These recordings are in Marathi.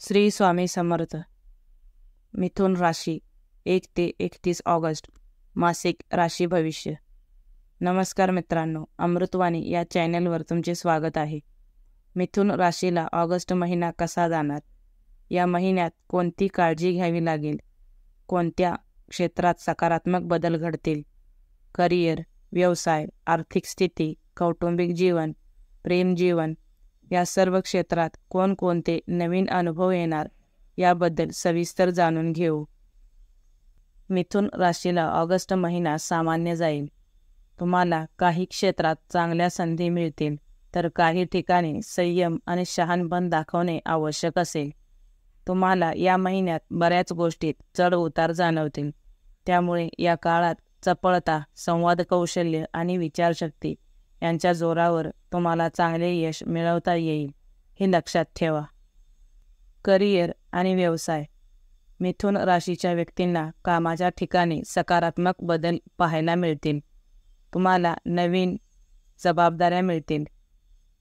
श्री स्वामी समर्थ. मिथुन राशी 1 ते 31 ऑगस्ट. मासिक राशी भविष्य. नमस्कार मित्रांनो, अमृतवाणी या चॅनलवर तुमचे स्वागत आहे. मिथुन राशीला ऑगस्ट महिना कसा जाणार, या महिन्यात कोणती काळजी घ्यावी लागेल, कोणत्या क्षेत्रात सकारात्मक बदल घडतील, करिअर, व्यवसाय, आर्थिक स्थिती, कौटुंबिक जीवन, प्रेम जीवन या सर्व क्षेत्रात कोणकोणते नवीन अनुभव येणार याबद्दल सविस्तर जाणून घेऊ. मिथुन राशीला ऑगस्ट महिना सामान्य जाईल. तुम्हाला काही क्षेत्रात चांगल्या संधी मिळतील, तर काही ठिकाणी संयम आणि शहाणपण दाखवणे आवश्यक असेल. तुम्हाला या महिन्यात बऱ्याच गोष्टीत चढ उतार जाणवतील, त्यामुळे या काळात चपळता, संवाद कौशल्य आणि विचारशक्ती यांच्या जोरावर तुम्हाला चांगले यश मिळवता येईल, हे लक्षात ठेवा. करिअर आणि व्यवसाय. मिथुन राशीच्या व्यक्तींना कामाच्या ठिकाणी सकारात्मक बदल पाहायला मिळतील. तुम्हाला नवीन जबाबदाऱ्या मिळतील.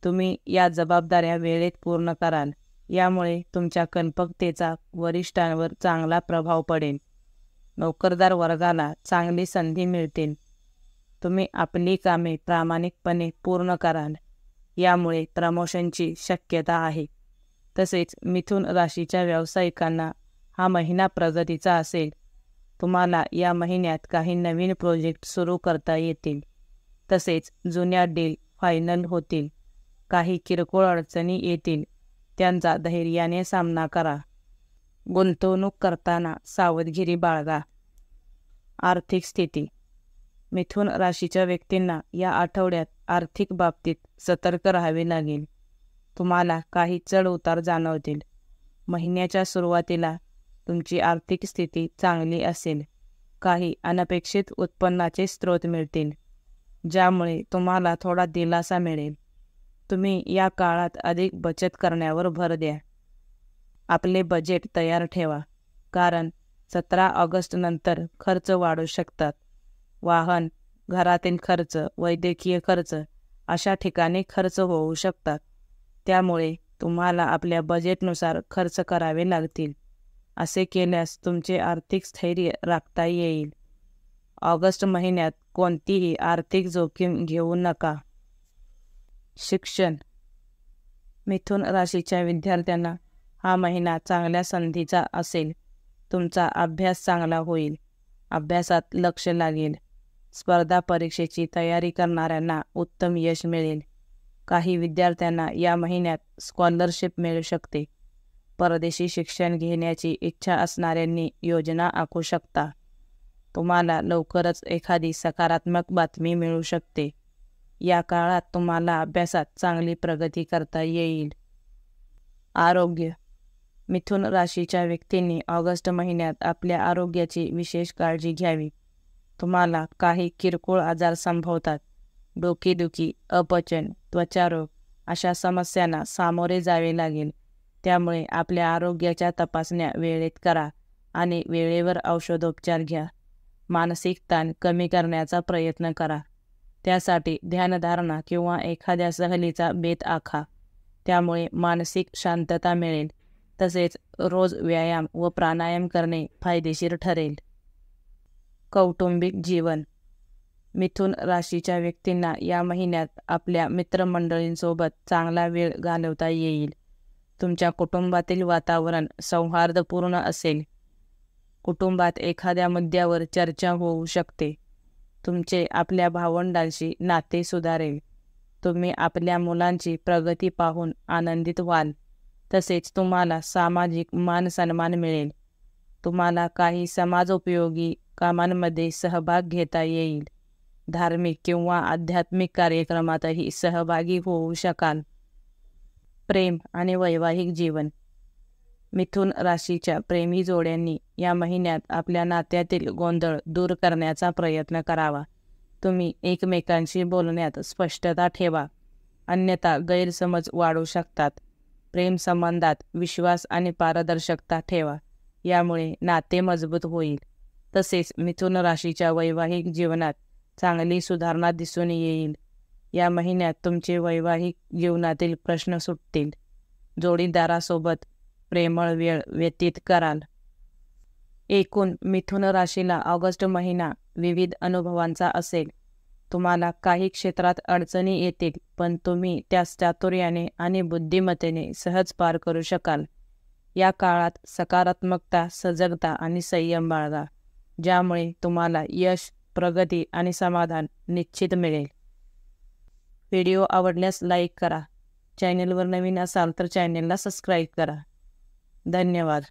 तुम्ही या जबाबदाऱ्या वेळेत पूर्ण कराल, यामुळे तुमच्या कल्पकतेचा वरिष्ठांवर चांगला प्रभाव पडेल. नोकरदार वर्गाला चांगली संधी मिळतील. तुम्ही आपली कामे प्रामाणिकपणे पूर्ण कराल, यामुळे प्रमोशनची शक्यता आहे. तसेच मिथुन राशीच्या व्यावसायिकांना हा महिना प्रगतीचा असेल. तुम्हाला या महिन्यात काही नवीन प्रोजेक्ट सुरू करता येतील. तसेच जुन्या डील फायनल होतील. काही किरकोळ अडचणी येतील, त्यांचा धैर्याने सामना करा. गुंतवणूक करताना सावधगिरी बाळगा. आर्थिक स्थिती. मिथुन राशीच्या व्यक्तींना या आठवड्यात आर्थिक बाबतीत सतर्क राहावे लागेल. तुम्हाला काही चढ उतार जाणवतील. महिन्याच्या सुरुवातीला तुमची आर्थिक स्थिती चांगली असेल. काही अनपेक्षित उत्पन्नाचे स्रोत मिळतील, ज्यामुळे तुम्हाला थोडा दिलासा मिळेल. तुम्ही या काळात अधिक बचत करण्यावर भर द्या. आपले बजेट तयार ठेवा, कारण 17 ऑगस्ट नंतर खर्च वाढू शकतात. वाहन, घरातील खर्च, वैद्यकीय खर्च अशा ठिकाणी खर्च होऊ शकतात. त्यामुळे तुम्हाला आपल्या बजेटनुसार खर्च करावे लागतील. असे केल्यास तुमचे आर्थिक स्थैर्य राखता येईल. ऑगस्ट महिन्यात कोणतीही आर्थिक जोखीम घेऊ नका. शिक्षण. मिथुन राशीच्या विद्यार्थ्यांना हा महिना चांगल्या संधीचा असेल. तुमचा अभ्यास चांगला होईल. अभ्यासात लक्ष लागेल. स्पर्धा परीक्षेची तयारी करणाऱ्यांना उत्तम यश मिळेल. काही विद्यार्थ्यांना या महिन्यात स्कॉलरशिप मिळू शकते. परदेशी शिक्षण घेण्याची इच्छा असणाऱ्यांनी योजना आखू शकता. तुम्हाला लवकरच एखादी सकारात्मक बातमी मिळू शकते. या काळात तुम्हाला अभ्यासात चांगली प्रगती करता येईल. आरोग्य. मिथुन राशीच्या व्यक्तींनी ऑगस्ट महिन्यात आपल्या आरोग्याची विशेष काळजी घ्यावी. तुम्हाला काही किरकोळ आजार संभवतात. डोकेदुखी, अपचन, त्वचारोग अशा समस्यांना सामोरे जावे लागेल. त्यामुळे आपल्या आरोग्याच्या तपासण्या वेळेत करा आणि वेळेवर औषधोपचार घ्या. मानसिक ताण कमी करण्याचा प्रयत्न करा. त्यासाठी ध्यानधारणा किंवा एखाद्या सहलीचा बेत आखा. त्यामुळे मानसिक शांतता मिळेल. तसेच रोज व्यायाम व प्राणायाम करणे फायदेशीर ठरेल. कौटुंबिक जीवन. मिथुन राशीच्या व्यक्तींना या महिन्यात आपल्या मित्रमंडळींसोबत चांगला वेळ घालवता येईल. तुमच्या कुटुंबातील वातावरण सौहार्दपूर्ण असेल. कुटुंबात एखाद्या मुद्द्यावर चर्चा होऊ शकते. तुमचे आपल्या भावंडांशी नाते सुधारेल. तुम्ही आपल्या मुलांची प्रगती पाहून आनंदित व्हाल. तसेच तुम्हाला सामाजिक मान सन्मान मिळेल. तुम्हाला काही समाजोपयोगी कामांमध्ये सहभाग घेता येईल. धार्मिक किंवा आध्यात्मिक कार्यक्रमातही सहभागी होऊ शकाल. प्रेम आणि वैवाहिक जीवन. मिथुन राशीच्या प्रेमी जोड्यांनी या महिन्यात आपल्या नात्यातील गोंधळ दूर करण्याचा प्रयत्न करावा. तुम्ही एकमेकांशी बोलण्यात स्पष्टता ठेवा, अन्यथा गैरसमज वाढू शकतात. प्रेमसंबंधात विश्वास आणि पारदर्शकता ठेवा, यामुळे नाते मजबूत होईल. तसेच मिथुन राशीच्या वैवाहिक जीवनात चांगली सुधारणा दिसून येईल. या महिन्यात तुमचे वैवाहिक जीवनातील प्रश्न सुटतील. जोडीदारासोबत प्रेमळ वेळ व्यतीत कराल. एकूण मिथुन राशीला ऑगस्ट महिना विविध अनुभवांचा असेल. तुम्हाला काही क्षेत्रात अडचणी येतील, पण तुम्ही त्यास चातुर्याने आणि बुद्धिमत्तेने सहज पार करू शकाल. या काळात सकारात्मकता, सजगता आणि संयम बाळगा, ज्यामुळे तुम्हाला यश, प्रगती आणि समाधान निश्चित मिळेल. व्हिडिओ आवडल्यास लाईक करा. चॅनेलवर नवीन असाल तर चॅनेलला सबस्क्राईब करा. धन्यवाद.